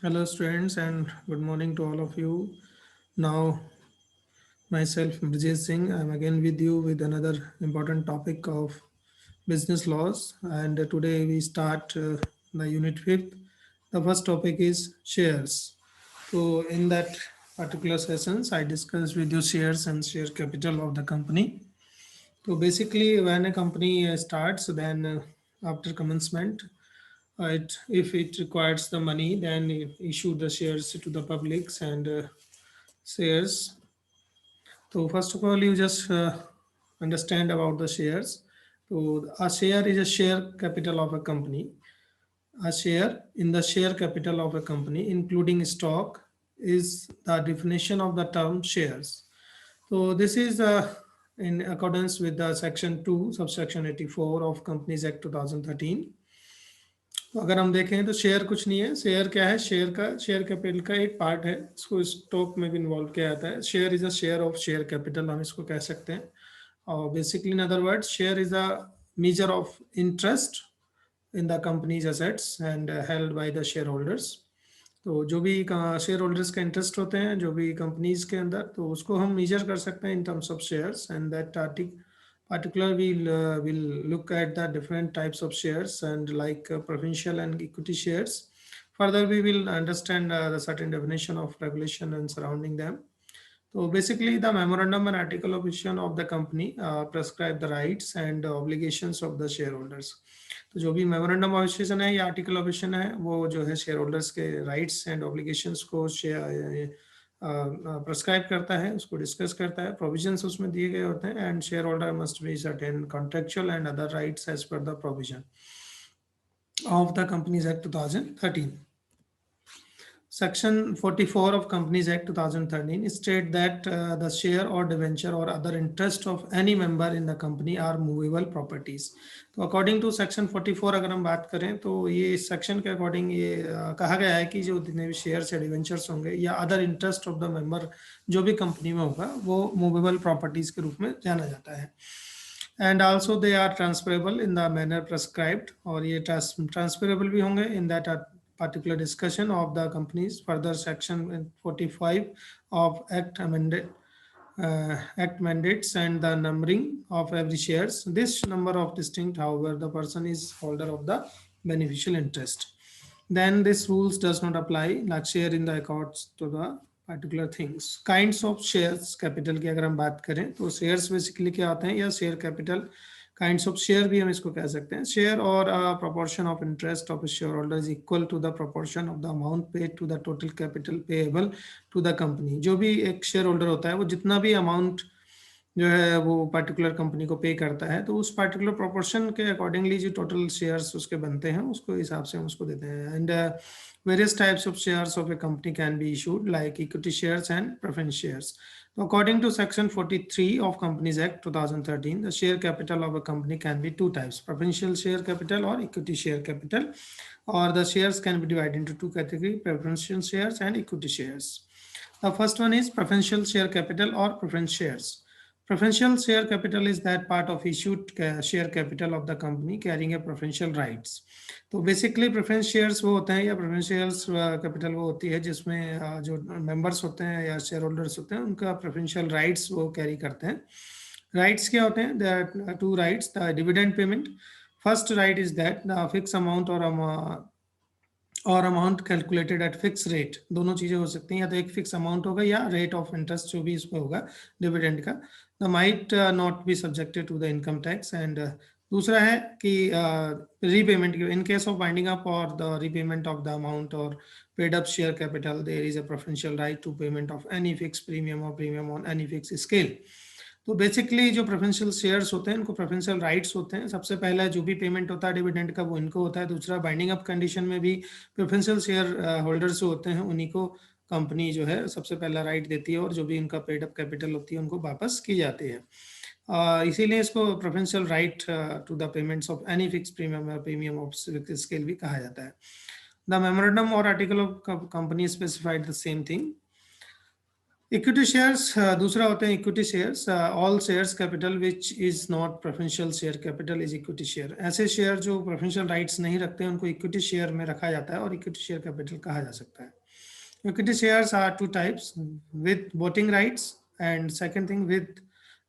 Hello, students, and good morning to all of you. Now, myself, Mrjit Singh, I'm again with you with another important topic of business laws. And today we start the unit fifth. The first topic is shares. So, in that particular sessions, I discussed with you shares and share capital of the company. So, basically, when a company starts, then after commencement, if it requires the money, then it issue the shares to the publics and shares. So first of all, you just understand about the shares. So a share is a share capital of a company. A share in the share capital of a company, including stock, is the definition of the term shares. So this is in accordance with the section 2 subsection 84 of Companies Act 2013. तो अगर हम देखें तो share कुछ नहीं है। Share क्या है? शेयर कैपिटल का एक पार्ट है। इसको स्टॉक में भी इन्वॉल्व किया जाता है। Share is a share of share capital, हम इसको कह सकते हैं। और basically in other word, share is a measure of interest in the companies assets and held by the share holders. तो जो भी शेयर होल्डर्स का इंटरेस्ट होते हैं जो भी कंपनीज के अंदर, तो उसको हम मेजर कर सकते हैं in terms of shares. And that particular we'll look at the different types of shares and like preferential and equity shares. Further, we will understand the certain definition of regulation and surrounding them. So basically, the memorandum and article of issue of the company prescribe the rights and obligations of the shareholders. तो जो भी memorandum of इश्यूशन है या article of इश्यूशन है, वो जो है share holders के राइट्स एंड ऑब्लिगेशंस को प्रेस्क्राइब करता है, उसको डिस्कस करता है। प्रोविजंस उसमें दिए गए होते हैं and shareholder must be certain contractual and other rights as per the provision of the Companies Act 2013. Section 44 of Companies Act 2013 state that the share or debenture or other interest of any member in the company are movable properties. तो according to section 44 अगर हम बात करें तो ये इस section के according ये कहा गया है कि जो जितने भी शेयर्स या डिवेंचर्स होंगे या other interest of the member जो भी कंपनी में होगा, वो मूवेबल प्रॉपर्टीज के रूप में जाना जाता है। And also they are transferable in the manner prescribed, और ये ट्रांसफरेबल भी होंगे in that particular discussion of the companies. Further, section 45 of act mandates and the numbering of every shares. This number of distinct, however, the person is holder of the beneficial interest. Then this rules does not apply like share in the accords to the particular things. Kinds of shares capital की अगर हम बात करें तो shares basically क्या होते हैं, या share capital kinds of share भी हम इसको कह सकते हैं। शेयर और proportion of interest of shareholder is equal to the proportion of the amount paid to the total capital payable to the company. जो भी एक शेयर होल्डर होता है वो जितना भी अमाउंट जो है वो पर्टिकुलर कंपनी को पे करता है, तो उस पर्टिकुलर प्रोपोर्शन के अकॉर्डिंगली जो टोटल शेयर्स उसके बनते हैं उसको हिसाब से हम उसको देते हैं। And various types of shares of a company can be issued like equity shares and preference shares. According to section 43 of Companies Act 2013, the share capital of a company can be two types: preferential share capital or equity share capital, or the shares can be divided into two categories: preferential shares and equity shares. The first one is preferential share capital or preference shares. Preferential share capital is that part of issued share capital of the company carrying a preferential rights. तो basically preference shares वो होते हैं या preference shares capital वो होती है जिसमें जो मेंबर्स होते हैं या शेयर होल्डर्स होते हैं उनका प्रेफरेंशियल राइट्स वो कैरी करते हैं। राइट्स क्या होते हैं? There are two rights. The dividend payment, first right is that the fix amount or amount calculated at fix rate. दोनों चीज़ें हो सकती हैं, या तो एक फिक्स अमाउंट होगा या रेट ऑफ इंटरेस्ट जो भी इस पर होगा डिविडेंड का, the might not be subjected to the income tax. And दूसरा है कि repayment in case of winding up or the repayment of the amount or paid up share capital, there is a preferential right to payment of any fix premium or premium on any fix scale. तो basically जो preferential shares होते हैं इनको preferential rights होते हैं। सबसे पहला जो भी पेमेंट होता है डिविडेंड का वो इनको होता है। दूसरा, बाइंडिंग अप कंडीशन में भी प्रेफरेंशियल शेयर होल्डर्स जो होते हैं उन्हीं को कंपनी जो है सबसे पहला राइट देती है, और जो भी इनका पेड अप कैपिटल होती है उनको वापस की जाती है। इसीलिए इसको preferential right to the payments of any fix premium या प्रीमियम ऑफ स्केल भी कहा जाता है। द मेमोरेंडम और article of company specified the same thing. Equity shares दूसरा होते हैं equity shares, all shares capital which is not preferential share capital is equity share. ऐसे शेयर जो प्रेफरेंशियल राइट्स नहीं रखते हैं उनको इक्विटी शेयर में रखा जाता है और इक्विटी शेयर कैपिटल कहा जा सकता है। Equity shares are two types, with voting rights and second thing with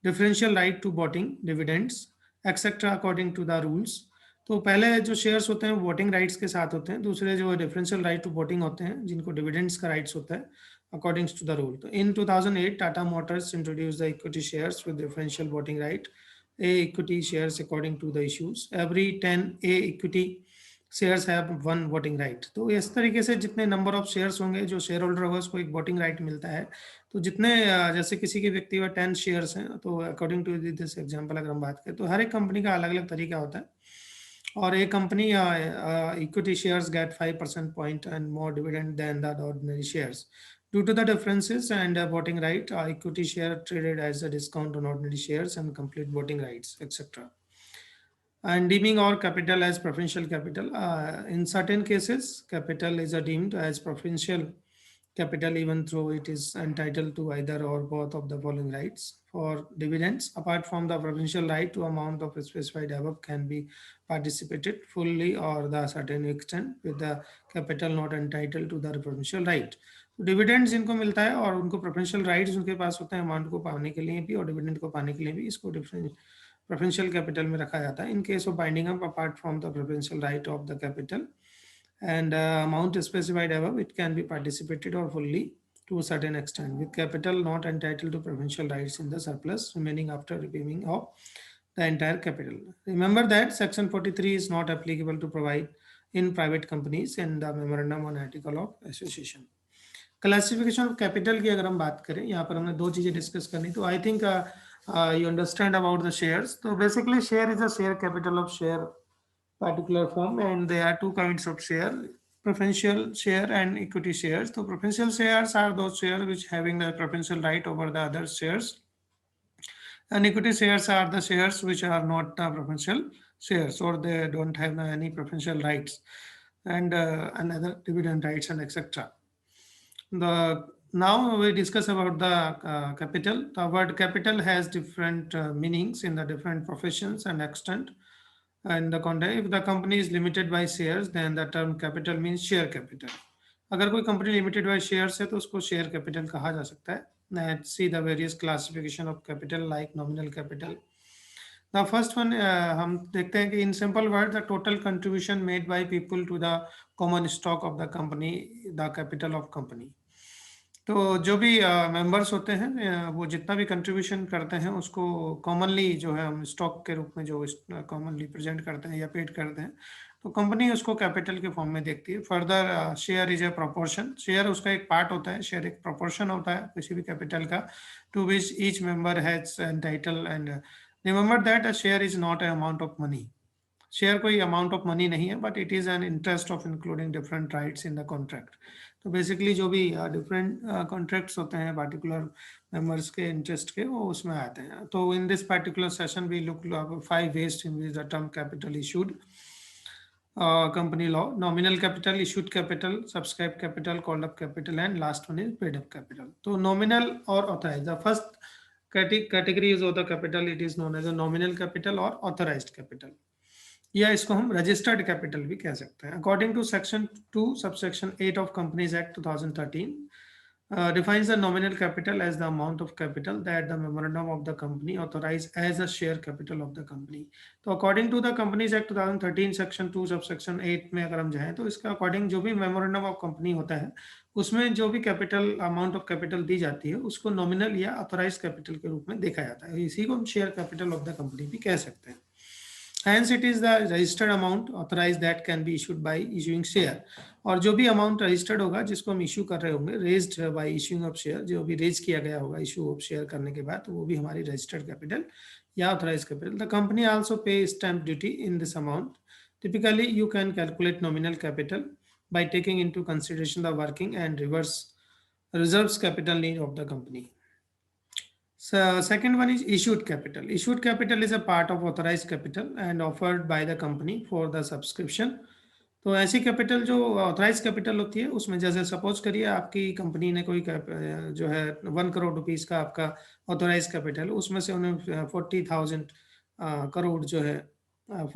differential right to voting dividends etcetera according to the rules. तो पहले जो शेयर्स होते हैं वोटिंग राइट्स के साथ होते हैं, दूसरे जो डिफरेंशियल राइट टू वोटिंग होते हैं जिनको डिविडेंड्स का राइट्स होता है according to the rule. In 2008, Tata Motors introduced the equity shares with differential voting right. A equity shares according to the issues. Every 10 A equity shares have one voting right. तो इस तरीके से जितने number of shares होंगे जो share holder होगा उसको एक वोटिंग राइट मिलता है। तो जितने जैसे किसी के व्यक्ति में 10 शेयर्स हैं तो अकॉर्डिंग टू दिस एग्जांपल अगर हम बात करें तो हर एक कंपनी का अलग अलग तरीका होता है और एक company equity shares get 5% point and more dividend than the ordinary shares. Due to the differences and voting right, equity share traded as a discount on ordinary shares and complete voting rights, etc. And deeming or capital as preferential capital. In certain cases, capital is deemed as preferential capital even though it is entitled to either or both of the following rights. For dividends, apart from the preferential right to amount of specified above can be participated fully or the certain extent with the capital not entitled to the preferential right. Dividends जिनको मिलता है और उनको preferential rights उनके पास होते हैं amount को पाने के लिए भी और डिविडेंड को पाने के लिए भी, इसको प्रेफरेंशियल कैपिटल में रखा जाता है। इन case of winding up apart from the preferential right of the capital and amount specified above, it can be participated or fully to a certain extent with capital not entitled to preferential rights in the surplus remaining after repayment of the entire capital. Remember that section 43 is not applicable to provide in private companies and the memorandum on article of association. Classification of capital की अगर हम बात करें, यहाँ पर हमने दो चीजें डिस्कस करनी, तो I think you understand about the shares. तो basically share is a share capital of share particular form and there are two kinds of share, preferential share and equity shares. So preferential shares are those shares which having the preferential right over the other shares, and equity shares are the shares which are not preferential shares or they don't have any preferential rights and another dividend rights and etc. Now we discuss about the capital. The word capital has different meanings in the different professions and extent. And the context, if the company is limited by shares, then the term capital means share capital. अगर कोई company limited by shares है तो उसको share capital कहा जा सकता है। Let's see the various classification of capital like nominal capital. The first one हम देखते हैं कि in simple word the total contribution made by people to the common stock of the company, the capital of company. तो जो भी members होते हैं वो जितना भी कंट्रीब्यूशन करते हैं उसको कॉमनली जो है हम स्टॉक के रूप में जो कॉमनली प्रेजेंट करते हैं या पेड करते हैं, तो कंपनी उसको कैपिटल के फॉर्म में देखती है। Further share is a proportion, share उसका एक पार्ट होता है, शेयर एक प्रोपोर्शन होता है किसी भी कैपिटल का, to which each member has entitle and remember that a share is not a amount of money. Share कोई अमाउंट ऑफ मनी नहीं है but it is an interest of including different rights in the contract. तो basically जो भी different contracts होते हैं particular members के interest के, वो उसमें आते हैं। तो in this particular session we look 5 ways in which the term capital issued, company law, nominal capital, issued capital, subscribed capital, called up capital, and last one is paid up capital. तो nominal और authorized, the first category is of the capital, it is known as a nominal capital or authorized capital, या इसको हम registered capital भी कह सकते हैं। According to section 2 subsection 8 of companies act 2013 defines the nominal capital as the amount of capital that the memorandum of the company authorize as a share capital of the company. तो according to the companies act 2013 section 2 subsection 8 में अगर हम जाएं तो इसका according जो भी memorandum of company होता है उसमें जो भी कैपिटल अमाउंट ऑफ कैपिटल दी जाती है उसको नॉमिनल या ऑथराइज कैपिटल के रूप में देखा जाता है। इसी को हम share capital of the company भी कह सकते हैं। Hence it is the registered amount authorized that can be issued by issuing share, और जो भी अमाउंट रजिस्टर्ड होगा जिसको हम इशू कर रहे होंगे raised bye issuing of share, जो भी रेज किया गया होगा इशू ऑफ शेयर करने के बाद, तो वो भी हमारी रजिस्टर्ड कैपिटल या authorise capital. The company also pay stamp duty in this amount. Typically you can calculate nominal capital by taking into consideration the working and reserves capital need of the company. So second one is issued capital. Issued capital is a part of authorized capital and offered by the company for the subscription तो ऐसी capital जो authorise capital होती है उसमें जैसे suppose करिए आपकी company ने कोई जो है 1 करोड़ रुपीस का आपका ऑथराइज कैपिटल, उसमें से उन्हें 40,000 करोड़ जो है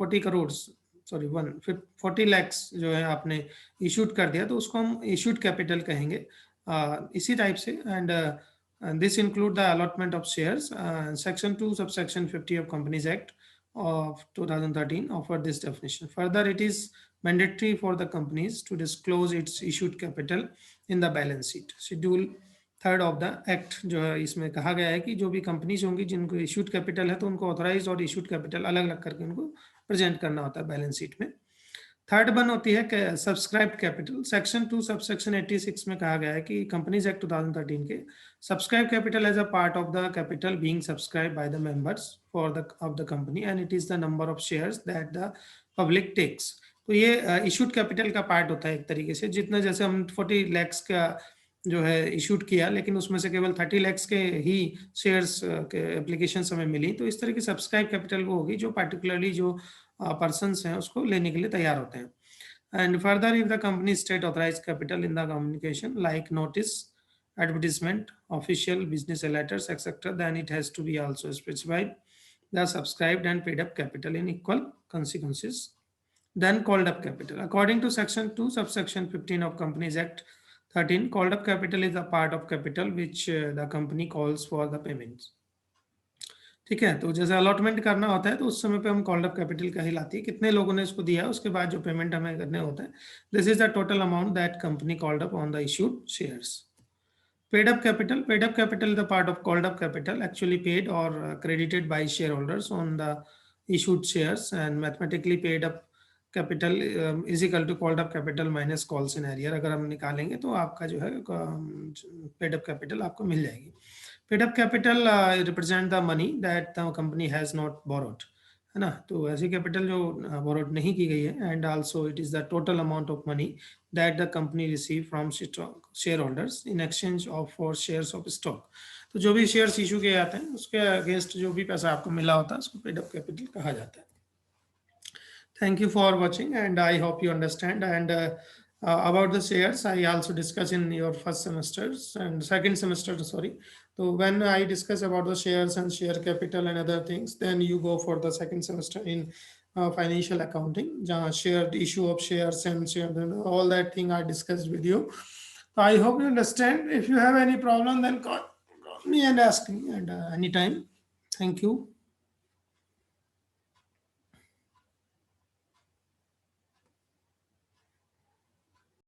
40 करोड़, सॉरी 40 लाख जो है आपने इशूड कर दिया, तो उसको हम इशूड कैपिटल कहेंगे। इसी टाइप से and this include the allotment of shares. Section 2 subsection 50 of Companies Act of 2013 offer this definition. Further, it is mandatory for the companies to disclose its issued capital in the balance sheet. Schedule 3rd of the act जो है इसमें कहा गया है कि जो भी companies होंगी जिनको इशूड कैपिटल है तो उनको ऑथराइज और इशूड कैपिटल अलग अलग करके उनको प्रेजेंट करना होता है बैलेंस शीट में। थर्ड वन होती है सब्सक्राइब्ड कैपिटल। सेक्शन 2 सबसेक्शन 86 में कहा गया है कि कंपनीज एक्ट 2013 के subscribe capital as a part of the capital being subscribe by the members for the of the company and it is the number of shares that the public takes. तो ये issued capital का part होता है एक तरीके से, जितना जैसे हम 40 लैक्स का जो है इशूड किया लेकिन उसमें से केवल 30 लैक्स के ही शेयर्स के एप्लीकेशन हमें मिली, तो इस तरह की सब्सक्राइब कैपिटल वो होगी जो पार्टिकुलरली जो पर्सन हैं उसको लेने के लिए तैयार होते हैं। And further if the company state authorise capital in the communication like notice, advertisement, official business letters, etc., then it has to be also specified the subscribed and paid up capital in equal consequences, then called up capital. According to section 2 subsection 15 of Companies Act 13, called up capital is a part of capital which the company calls for the payments. ठीक है, तो जैसे allotment करना होता है तो उस समय पे हम कॉल्ड अप कैपिटल का ही लाती है, कितने लोगों ने इसको दिया है उसके बाद जो पेमेंट हमें करने होता है, this is the total amount that company called up on the issued shares. Paid up capital is the part of called up capital actually paid or credited by shareholders on the issued shares, and mathematically paid up capital is equal to called up capital minus calls in arrear। अगर हम निकालेंगे तो आपका जो है paid up capital आपको मिल जाएगी। Paid up capital represent the money that the company has not borrowed, है ना, तो ऐसी कैपिटल जो बोरोड नहीं की गई है, and also it is the total amount of money that the company receive from share holders in exchange of for shares of stock. तो जो भी शेयर्स इशू किए जाते हैं उसके अगेंस्ट जो भी पैसा आपको मिला होता है उसको पेड अप कैपिटल कहा जाता है। Thank you for watching and I hope you understand, and about the shares I also discuss in your first semesters and second semester, sorry. So when I discuss about the shares and share capital and other things, then you go for the second semester in financial accounting, shared issue of shares and all that thing I discussed with you. So I hope you understand. If you have any problem then call me and ask me, and anytime. Thank you.